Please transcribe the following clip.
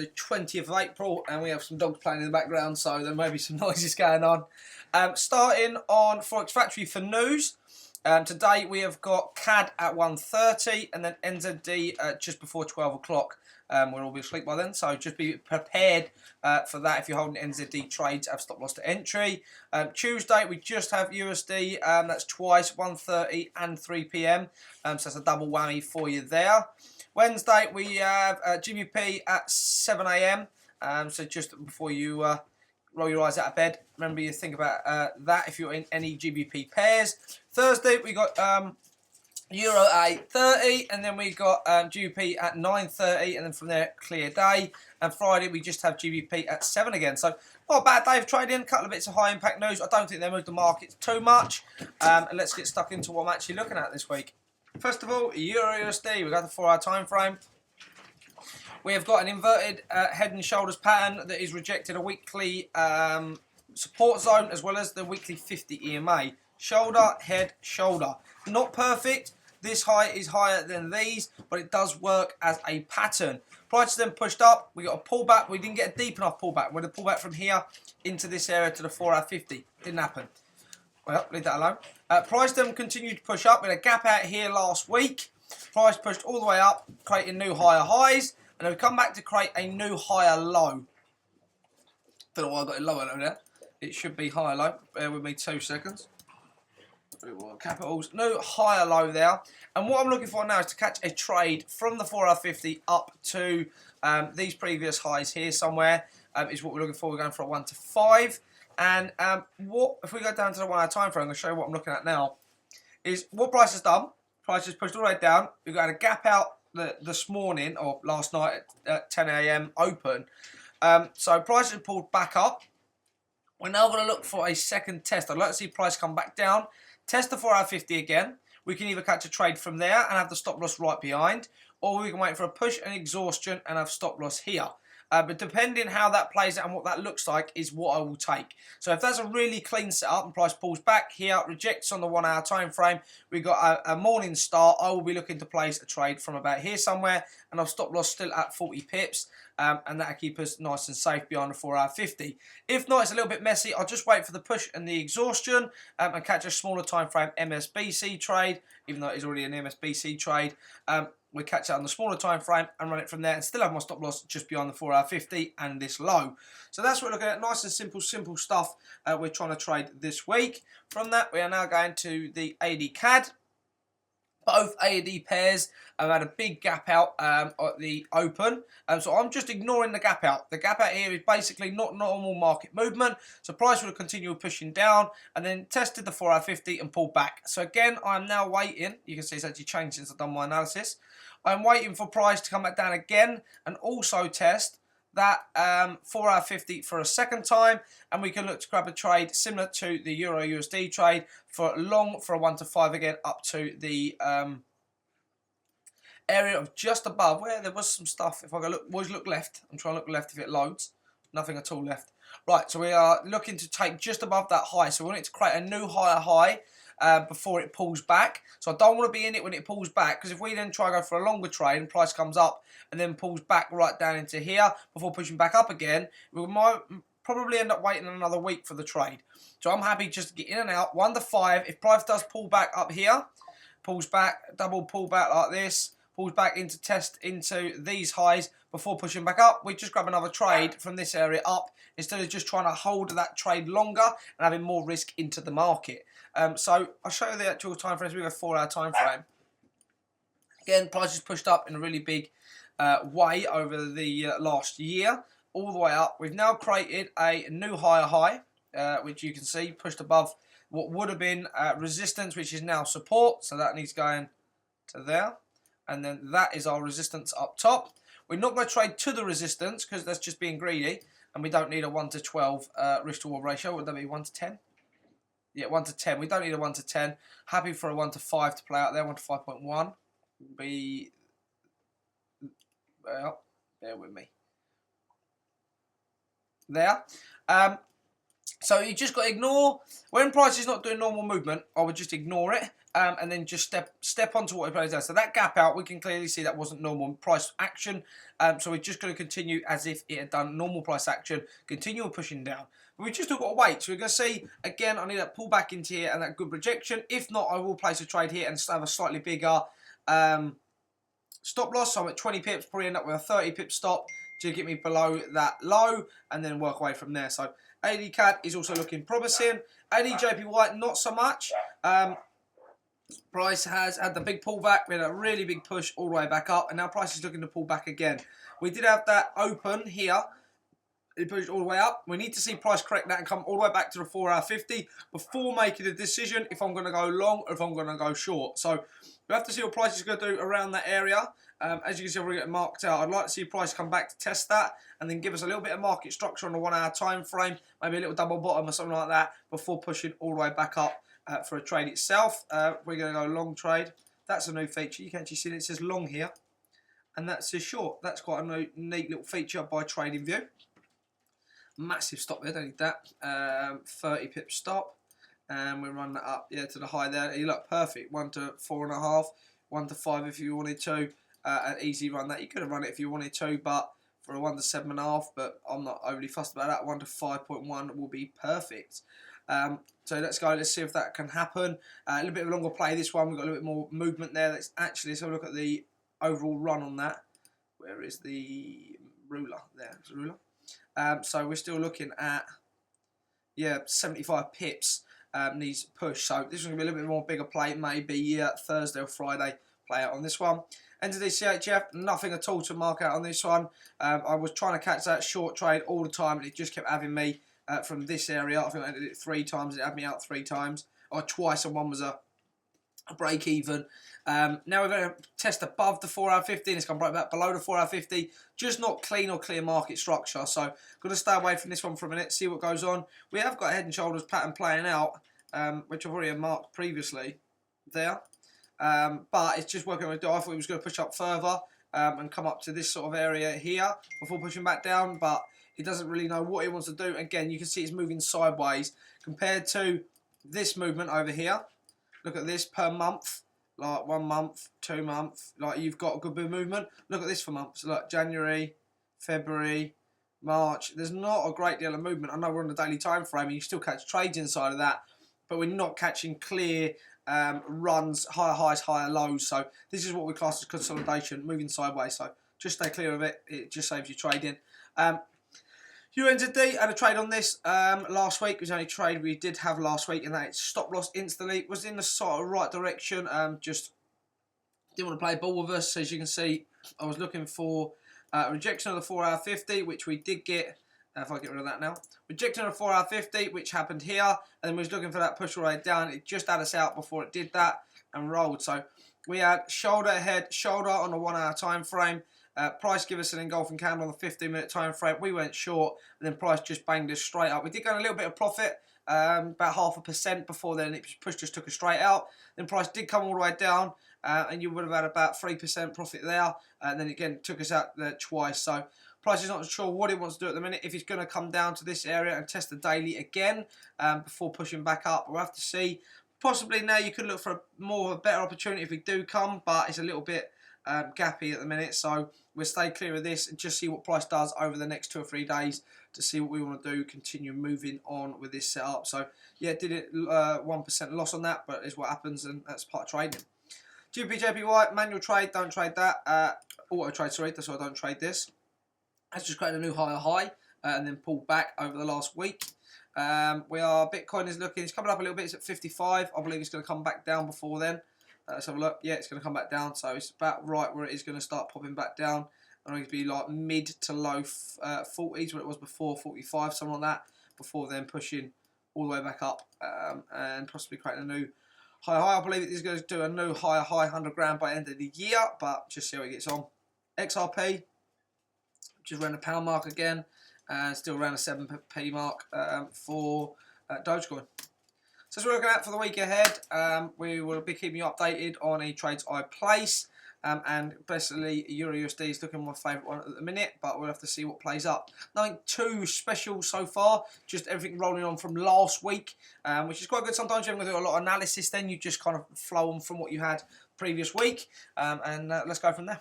The 20th of April, and we have some dogs playing in the background, so there may be some noises going on. Starting on Forex Factory for news. Today we have got CAD at 1:30 and then NZD just before 12 o'clock. We'll all be asleep by then, so just be prepared for that if you're holding NZD trades. Have stop loss to entry. Tuesday we just have USD. That's twice, 1:30 and 3 p.m. So that's a double whammy for you there. Wednesday we have GBP at 7 a.m. So just before you roll your eyes out of bed, remember you think about that if you're in any GBP pairs. Thursday we got Euro at 8:30, and then we got GBP at 9:30, and then from there clear day. And Friday we just have GBP at 7 again. So not a bad day of trading. A couple of bits of high impact news. I don't think they moved the markets too much. And let's get stuck into what I'm actually looking at this week. First of all, Euro USD. We've got the 4-hour time frame. We have got an inverted head and shoulders pattern that is rejected a weekly support zone as well as the weekly 50 EMA. Shoulder, head, shoulder. Not perfect. This high is higher than these, but it does work as a pattern. Prices then pushed up. We got a pullback. We didn't get a deep enough pullback. We had a pullback from here into this area to the 4-hour 50. Didn't happen. Well, leave that alone. Price then continued to push up. We had a gap out here last week. Price pushed all the way up, creating new higher highs. And then we come back to create a new higher low. Don't know why I got it lower over there. It should be higher low. Bear with me 2 seconds. Capitals. New higher low there. And what I'm looking for now is to catch a trade from the 4-hour 50 up to these previous highs here somewhere. Is what we're looking for. We're going for a 1 to 5. And what if we go down to the 1 hour time frame, I'm going to show you what I'm looking at now, is what price has done. Price has pushed all the way down. We've got a gap out this morning, or last night at 10 a.m. open. So price has pulled back up. We're now going to look for a second test. I'd like to see price come back down, test the 4-hour 50 again. We can either catch a trade from there and have the stop loss right behind, or we can wait for a push and exhaustion and have stop loss here. But depending how that plays out and what that looks like is what I will take. So if that's a really clean setup and price pulls back here, rejects on the 1 hour time frame, we've got a morning start. I will be looking to place a trade from about here somewhere, and I'll stop loss still at 40 pips. And that'll keep us nice and safe beyond the 4-hour 50. If not, it's a little bit messy. I'll just wait for the push and the exhaustion and catch a smaller time frame MSBC trade, even though it is already an MSBC trade. We catch that on the smaller time frame and run it from there and still have my stop loss just beyond the 4-hour 50 and this low. So that's what we're looking at. Nice and simple stuff we're trying to trade this week. From that, we are now going to the AUD CAD. Both AUD pairs have had a big gap out at the open. So I'm just ignoring the gap out. The gap out here is basically not normal market movement. So price will continue pushing down and then tested the 4-hour 50 and pulled back. So again, I'm now waiting. You can see it's actually changed since I've done my analysis. I'm waiting for price to come back down again and also test that 4-hour 50 for a second time, and we can look to grab a trade similar to the Euro USD trade for long for a 1 to 5 again up to the area of just above where there was some stuff. If I go look, always look left. I'm trying to look left if it loads. Nothing at all left. Right, so we are looking to take just above that high. So we want it to create a new higher high before it pulls back. So I don't want to be in it when it pulls back, because if we then try to go for a longer trade and price comes up and then pulls back right down into here before pushing back up again, we might probably end up waiting another week for the trade. So I'm happy just to get in and out 1 to 5. If price does pull back up here, pulls back, double pull back like this, pulls back into test into these highs before pushing back up, we just grab another trade from this area up instead of just trying to hold that trade longer and having more risk into the market. So I'll show you the actual time frames. We have a 4-hour time frame. Again, price is pushed up in a really big way over the last year, all the way up. We've now created a new higher high, which you can see pushed above what would have been resistance, which is now support. So that needs going to there. And then that is our resistance up top. We're not going to trade to the resistance because that's just being greedy. And we don't need a 1 to 12 risk to reward ratio. Would that be 1 to 10? Yeah, 1 to 10. We don't need a 1 to 10. Happy for a 1 to 5 to play out there. 1 to 5.1. Be... Well, bear with me. There. So you just got to ignore, when price is not doing normal movement, I would just ignore it and then just step onto what it plays down. So that gap out, we can clearly see that wasn't normal price action. So we're just going to continue as if it had done normal price action, continue pushing down. But we just got to wait. So we're going to see, again, I need that pull back into here and that good rejection. If not, I will place a trade here and have a slightly bigger stop loss. So I'm at 20 pips, probably end up with a 30 pip stop to get me below that low and then work away from there. So AD CAD is also looking promising. AD JPY, not so much. Price has had the big pullback. We had a really big push all the way back up, and now price is looking to pull back again. We did have that open here. It pushed all the way up. We need to see price correct that and come all the way back to the 4-hour 50 before making a decision if I'm going to go long or if I'm going to go short. So we have to see what price is going to do around that area. As you can see, we're getting marked out. I'd like to see price come back to test that and then give us a little bit of market structure on the 1 hour time frame, maybe a little double bottom or something like that before pushing all the way back up for a trade itself. We're going to go long trade. That's a new feature. You can actually see that it says long here, and that says short. That's quite a neat little feature by TradingView. Massive stop there, don't need that. 30 pip stop, and we run that up to the high there. You look perfect. 1 to 4.5, 1 to 5 if you wanted to. An easy run that. You could have run it if you wanted to, but for a 1 to 7.5, but I'm not overly fussed about that. 1 to 5.1 will be perfect. So let's go. Let's see if that can happen. A little bit of a longer play. This one we've got a little bit more movement there. Let's actually have a look at the overall run on that. Where is the ruler? There's the ruler. So we're still looking at 75 pips needs push. So this is going to be a little bit more bigger play. Maybe Thursday or Friday play out on this one. Enter the CHF, nothing at all to mark out on this one. I was trying to catch that short trade all the time, and it just kept having me from this area. I think I did it 3 times. It had me out 3 times or twice, and one was a break even. Now we're going to test above the 4-hour 50, and it's gone right back below the 4-hour 50. Just not clean or clear market structure. So going to stay away from this one for a minute, see what goes on. We have got a head and shoulders pattern playing out, which I've already marked previously there. But it's just working on it. I thought it was going to push up further and come up to this sort of area here before pushing back down, but he doesn't really know what he wants to do. Again, you can see it's moving sideways compared to this movement over here. Look at this per month, like 1 month, 2 months, like you've got a good bit of movement. Look at this for months, look, January, February, March. There's not a great deal of movement. I know we're on the daily time frame and you still catch trades inside of that, but we're not catching clear runs, higher highs, higher lows. So this is what we class as consolidation, moving sideways. So just stay clear of it. It just saves you trading. UNZD had a trade on this last week. It was the only trade we did have last week, and that stop loss instantly. Was in the sort of right direction. Just didn't want to play ball with us. As you can see, I was looking for rejection of the 4-hour 50, which we did get. If I get rid of that now. Rejection of the 4-hour 50, which happened here. And then we was looking for that push right down. It just had us out before it did that and rolled. So we had shoulder, head, shoulder on a 1-hour time frame. Price give us an engulfing candle on the 15-minute time frame. We went short, and then price just banged us straight up. We did go on a little bit of profit, about 0.5% before then. It push just took us straight out. Then price did come all the way down, and you would have had about 3% profit there. And then again, took us out there twice. So price is not sure what it wants to do at the minute. If it's going to come down to this area and test the daily again before pushing back up, we'll have to see. Possibly now you could look for a better opportunity if we do come, but it's a little bit gappy at the minute. So we'll stay clear of this and just see what price does over the next 2 or 3 days to see what we want to do, continue moving on with this setup. So yeah, did it 1% loss on that, but it's what happens, and that's part of trading. GBPJPY, manual trade, don't trade that. Auto trade, sorry, that's why I don't trade this. That's just created a new higher high and then pulled back over the last week. Bitcoin is looking, it's coming up a little bit, it's at 55. I believe it's going to come back down before then. Let's have a look. Yeah, it's going to come back down, so it's about right where it is going to start popping back down. I think it'd be like mid to low 40s, where it was before, 45, something like that, before then pushing all the way back up and possibly creating a new higher high. I believe it is going to do a new higher high, 100 grand by the end of the year, but just see how it gets on. XRP, just around the pound mark again, and still around the 7p mark for Dogecoin. So as we're looking at for the week ahead, we will be keeping you updated on any trades I place. and basically EURUSD is looking my favourite one at the minute, but we'll have to see what plays up. Nothing too special so far, just everything rolling on from last week, which is quite good. Sometimes you haven't got to do a lot of analysis, then you just kind of flow on from what you had previous week, and let's go from there.